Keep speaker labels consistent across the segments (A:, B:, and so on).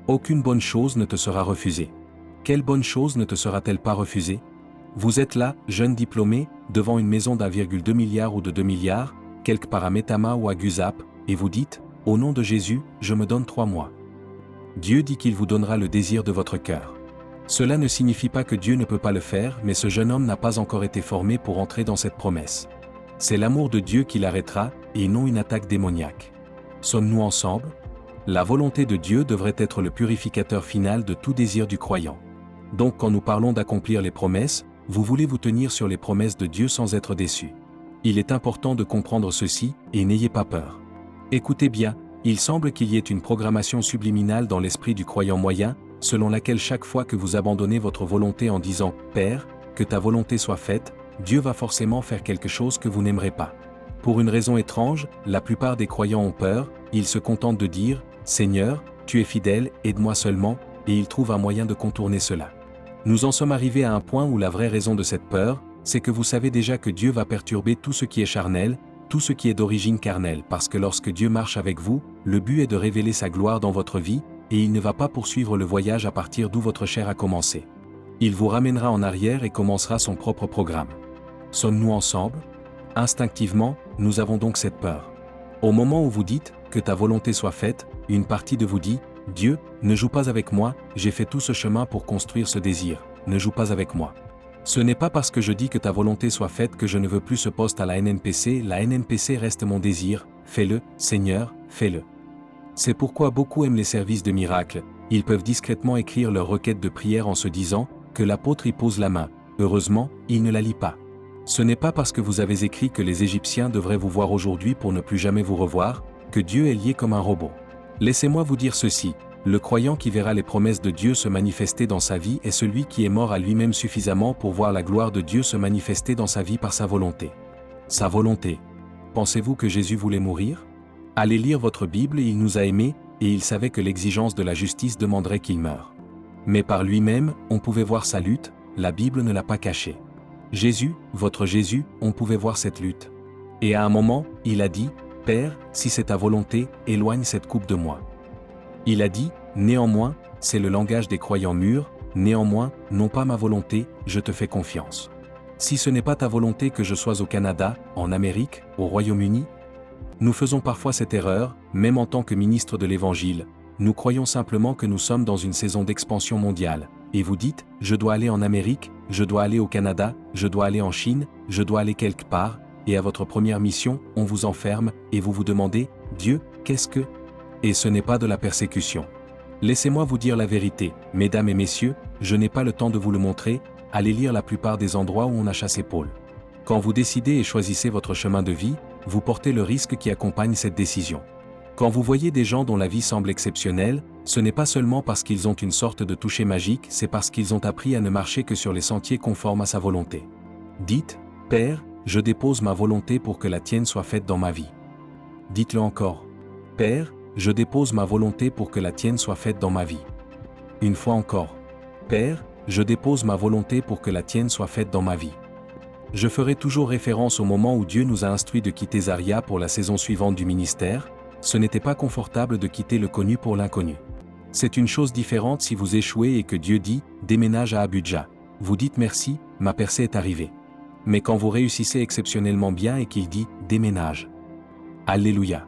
A: Aucune bonne chose ne te sera refusée. Quelle bonne chose ne te sera-t-elle pas refusée? Vous êtes là, jeune diplômé, devant une maison d'1,2 milliard ou de 2 milliards, quelque part à Metama ou à Guzap, et vous dites, au nom de Jésus, je me donne 3 mois. Dieu dit qu'il vous donnera le désir de votre cœur. Cela ne signifie pas que Dieu ne peut pas le faire, mais ce jeune homme n'a pas encore été formé pour entrer dans cette promesse. C'est l'amour de Dieu qui l'arrêtera, et non une attaque démoniaque. Sommes-nous ensemble? La volonté de Dieu devrait être le purificateur final de tout désir du croyant. Donc quand nous parlons d'accomplir les promesses, vous voulez vous tenir sur les promesses de Dieu sans être déçus. Il est important de comprendre ceci, et n'ayez pas peur. Écoutez bien, il semble qu'il y ait une programmation subliminale dans l'esprit du croyant moyen, selon laquelle chaque fois que vous abandonnez votre volonté en disant « Père, que ta volonté soit faite », Dieu va forcément faire quelque chose que vous n'aimerez pas. Pour une raison étrange, la plupart des croyants ont peur, ils se contentent de dire « Seigneur, tu es fidèle, aide-moi seulement », et ils trouvent un moyen de contourner cela. Nous en sommes arrivés à un point où la vraie raison de cette peur, c'est que vous savez déjà que Dieu va perturber tout ce qui est charnel, tout ce qui est d'origine carnelle, parce que lorsque Dieu marche avec vous, le but est de révéler sa gloire dans votre vie, et il ne va pas poursuivre le voyage à partir d'où votre chair a commencé. Il vous ramènera en arrière et commencera son propre programme. Sommes-nous ensemble? Instinctivement, nous avons donc cette peur. Au moment où vous dites « que ta volonté soit faite », une partie de vous dit « Dieu, ne joue pas avec moi, j'ai fait tout ce chemin pour construire ce désir, ne joue pas avec moi ». Ce n'est pas parce que je dis que ta volonté soit faite que je ne veux plus ce poste à la NNPC reste mon désir, fais-le, Seigneur, fais-le. C'est pourquoi beaucoup aiment les services de miracles, ils peuvent discrètement écrire leur requête de prière en se disant que l'apôtre y pose la main, heureusement, il ne la lit pas. Ce n'est pas parce que vous avez écrit que les Égyptiens devraient vous voir aujourd'hui pour ne plus jamais vous revoir, que Dieu est lié comme un robot. Laissez-moi vous dire ceci, le croyant qui verra les promesses de Dieu se manifester dans sa vie est celui qui est mort à lui-même suffisamment pour voir la gloire de Dieu se manifester dans sa vie par sa volonté. Sa volonté. Pensez-vous que Jésus voulait mourir? Allez lire votre Bible, il nous a aimés, et il savait que l'exigence de la justice demanderait qu'il meure. Mais par lui-même, on pouvait voir sa lutte, la Bible ne l'a pas caché. Jésus, votre Jésus, on pouvait voir cette lutte. Et à un moment, il a dit, « Père, si c'est ta volonté, éloigne cette coupe de moi. » Il a dit, « Néanmoins, c'est le langage des croyants mûrs, néanmoins, non pas ma volonté, je te fais confiance. Si ce n'est pas ta volonté que je sois au Canada, en Amérique, au Royaume-Uni ?» Nous faisons parfois cette erreur, même en tant que ministre de l'Évangile, nous croyons simplement que nous sommes dans une saison d'expansion mondiale, et vous dites, je dois aller en Amérique, je dois aller au Canada, je dois aller en Chine, je dois aller quelque part, et à votre première mission, on vous enferme, et vous vous demandez, Dieu, qu'est-ce que? Et ce n'est pas de la persécution. Laissez-moi vous dire la vérité, mesdames et messieurs, je n'ai pas le temps de vous le montrer, allez lire la plupart des endroits où on a chassé Paul. Quand vous décidez et choisissez votre chemin de vie, vous portez le risque qui accompagne cette décision. Quand vous voyez des gens dont la vie semble exceptionnelle, ce n'est pas seulement parce qu'ils ont une sorte de toucher magique, c'est parce qu'ils ont appris à ne marcher que sur les sentiers conformes à sa volonté. Dites, « Père, je dépose ma volonté pour que la tienne soit faite dans ma vie. » Dites-le encore. « Père, je dépose ma volonté pour que la tienne soit faite dans ma vie. » Une fois encore. « Père, je dépose ma volonté pour que la tienne soit faite dans ma vie. » Je ferai toujours référence au moment où Dieu nous a instruit de quitter Zaria pour la saison suivante du ministère. Ce n'était pas confortable de quitter le connu pour l'inconnu. C'est une chose différente si vous échouez et que Dieu dit « déménage à Abuja ». Vous dites « merci, ma percée est arrivée ». Mais quand vous réussissez exceptionnellement bien et qu'il dit « déménage ». Alléluia.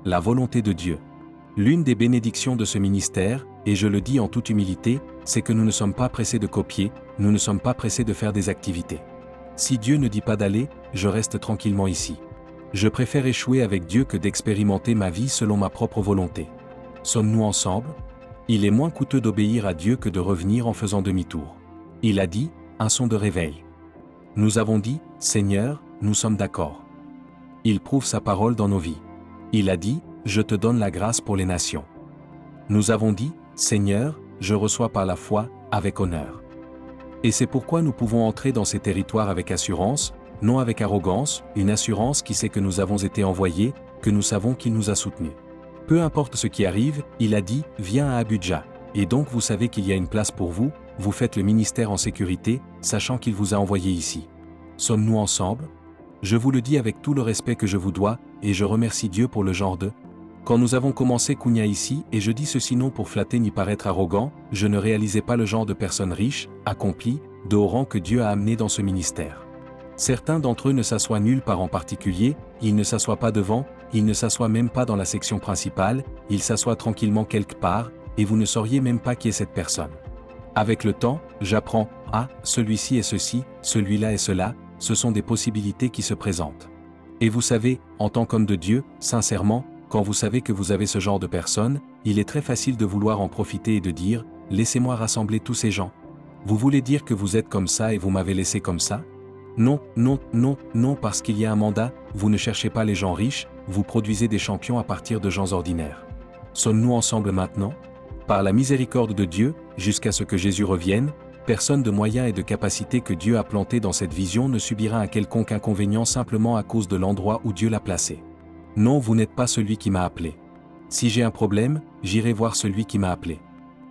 A: La volonté de Dieu. L'une des bénédictions de ce ministère, et je le dis en toute humilité, c'est que nous ne sommes pas pressés de copier, nous ne sommes pas pressés de faire des activités. Si Dieu ne dit pas d'aller, je reste tranquillement ici. Je préfère échouer avec Dieu que d'expérimenter ma vie selon ma propre volonté. Sommes-nous ensemble? Il est moins coûteux d'obéir à Dieu que de revenir en faisant demi-tour. Il a dit, un son de réveil. Nous avons dit, Seigneur, nous sommes d'accord. Il prouve sa parole dans nos vies. Il a dit, je te donne la grâce pour les nations. Nous avons dit, Seigneur, je reçois par la foi, avec honneur. Et c'est pourquoi nous pouvons entrer dans ces territoires avec assurance, non avec arrogance, une assurance qui sait que nous avons été envoyés, que nous savons qu'il nous a soutenus. Peu importe ce qui arrive, il a dit, viens à Abuja, et donc vous savez qu'il y a une place pour vous, vous faites le ministère en sécurité, sachant qu'il vous a envoyé ici. Sommes-nous ensemble? Je vous le dis avec tout le respect que je vous dois, et je remercie Dieu pour le genre de Quand nous avons commencé Kounia ici, et je dis ceci non pour flatter ni paraître arrogant, je ne réalisais pas le genre de personne riche, accomplie, de haut rang que Dieu a amené dans ce ministère. Certains d'entre eux ne s'assoient nulle part en particulier, ils ne s'assoient pas devant, ils ne s'assoient même pas dans la section principale, ils s'assoient tranquillement quelque part, et vous ne sauriez même pas qui est cette personne. Avec le temps, j'apprends, ah, celui-ci est ceci, celui-là est cela, ce sont des possibilités qui se présentent. Et vous savez, en tant qu'homme de Dieu, sincèrement, quand vous savez que vous avez ce genre de personnes, il est très facile de vouloir en profiter et de dire, laissez-moi rassembler tous ces gens. Vous voulez dire que vous êtes comme ça et vous m'avez laissé comme ça? Non, non, non, non, parce qu'il y a un mandat, vous ne cherchez pas les gens riches, vous produisez des champions à partir de gens ordinaires. Sommes-nous ensemble maintenant? Par la miséricorde de Dieu, jusqu'à ce que Jésus revienne, personne de moyens et de capacités que Dieu a planté dans cette vision ne subira un quelconque inconvénient simplement à cause de l'endroit où Dieu l'a placé. Non, vous n'êtes pas celui qui m'a appelé. Si j'ai un problème, j'irai voir celui qui m'a appelé.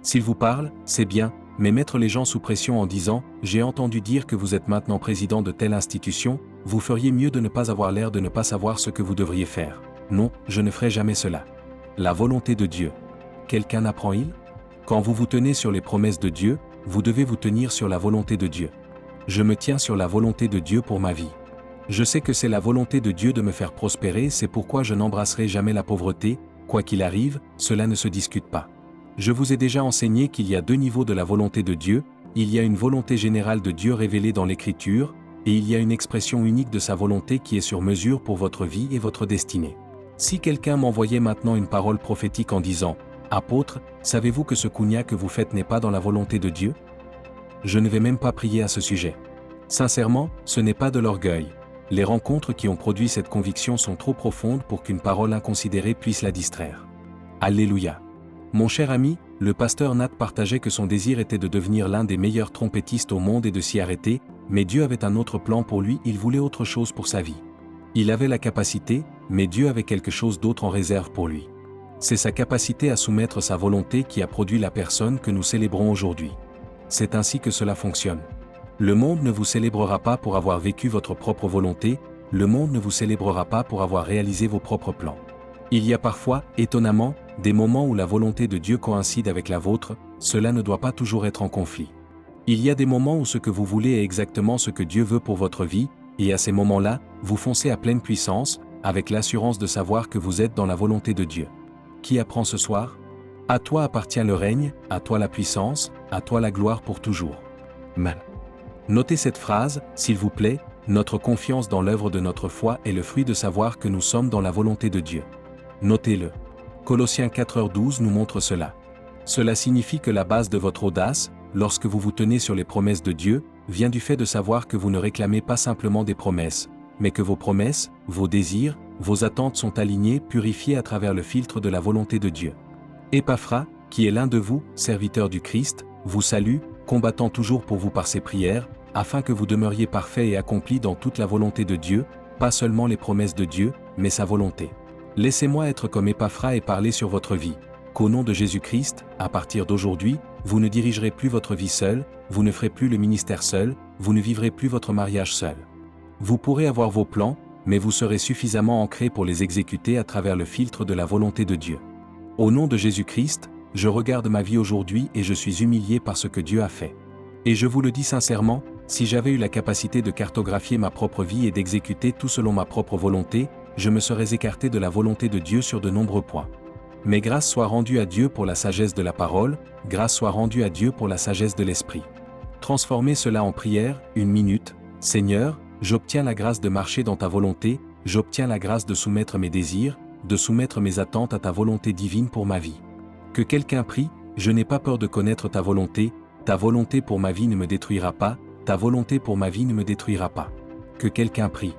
A: S'il vous parle, c'est bien, mais mettre les gens sous pression en disant « J'ai entendu dire que vous êtes maintenant président de telle institution, vous feriez mieux de ne pas avoir l'air de ne pas savoir ce que vous devriez faire. » Non, je ne ferai jamais cela. La volonté de Dieu. Quelqu'un apprend-il? Quand vous vous tenez sur les promesses de Dieu, vous devez vous tenir sur la volonté de Dieu. Je me tiens sur la volonté de Dieu pour ma vie. Je sais que c'est la volonté de Dieu de me faire prospérer, c'est pourquoi je n'embrasserai jamais la pauvreté, quoi qu'il arrive, cela ne se discute pas. Je vous ai déjà enseigné qu'il y a deux niveaux de la volonté de Dieu, il y a une volonté générale de Dieu révélée dans l'Écriture, et il y a une expression unique de sa volonté qui est sur mesure pour votre vie et votre destinée. Si quelqu'un m'envoyait maintenant une parole prophétique en disant « Apôtre, savez-vous que ce Kounia que vous faites n'est pas dans la volonté de Dieu ?» Je ne vais même pas prier à ce sujet. Sincèrement, ce n'est pas de l'orgueil. Les rencontres qui ont produit cette conviction sont trop profondes pour qu'une parole inconsidérée puisse la distraire. Alléluia. Mon cher ami, le pasteur Nat partageait que son désir était de devenir l'un des meilleurs trompettistes au monde et de s'y arrêter, mais Dieu avait un autre plan pour lui, il voulait autre chose pour sa vie. Il avait la capacité, mais Dieu avait quelque chose d'autre en réserve pour lui. C'est sa capacité à soumettre sa volonté qui a produit la personne que nous célébrons aujourd'hui. C'est ainsi que cela fonctionne. Le monde ne vous célébrera pas pour avoir vécu votre propre volonté, le monde ne vous célébrera pas pour avoir réalisé vos propres plans. Il y a parfois, étonnamment, des moments où la volonté de Dieu coïncide avec la vôtre, cela ne doit pas toujours être en conflit. Il y a des moments où ce que vous voulez est exactement ce que Dieu veut pour votre vie, et à ces moments-là, vous foncez à pleine puissance, avec l'assurance de savoir que vous êtes dans la volonté de Dieu. Qui apprend ce soir? À toi appartient le règne, à toi la puissance, à toi la gloire pour toujours. Amen. Notez cette phrase, s'il vous plaît, notre confiance dans l'œuvre de notre foi est le fruit de savoir que nous sommes dans la volonté de Dieu. Notez-le. Colossiens 4h12 nous montre cela. Cela signifie que la base de votre audace, lorsque vous vous tenez sur les promesses de Dieu, vient du fait de savoir que vous ne réclamez pas simplement des promesses, mais que vos promesses, vos désirs, vos attentes sont alignés, purifiés à travers le filtre de la volonté de Dieu. Épaphras, qui est l'un de vous, serviteur du Christ, vous salue, combattant toujours pour vous par ses prières, afin que vous demeuriez parfaits et accomplis dans toute la volonté de Dieu, pas seulement les promesses de Dieu, mais sa volonté. Laissez-moi être comme Épaphras et parler sur votre vie, qu'au nom de Jésus-Christ, à partir d'aujourd'hui, vous ne dirigerez plus votre vie seul, vous ne ferez plus le ministère seul, vous ne vivrez plus votre mariage seul. Vous pourrez avoir vos plans, mais vous serez suffisamment ancré pour les exécuter à travers le filtre de la volonté de Dieu. Au nom de Jésus-Christ, je regarde ma vie aujourd'hui et je suis humilié par ce que Dieu a fait. Et je vous le dis sincèrement, si j'avais eu la capacité de cartographier ma propre vie et d'exécuter tout selon ma propre volonté, je me serais écarté de la volonté de Dieu sur de nombreux points. Mais grâce soit rendue à Dieu pour la sagesse de la parole, grâce soit rendue à Dieu pour la sagesse de l'esprit. Transformez cela en prière, 1 minute. Seigneur, j'obtiens la grâce de marcher dans ta volonté, j'obtiens la grâce de soumettre mes désirs, de soumettre mes attentes à ta volonté divine pour ma vie. Que quelqu'un prie, je n'ai pas peur de connaître ta volonté pour ma vie ne me détruira pas, ta volonté pour ma vie ne me détruira pas. Que quelqu'un prie.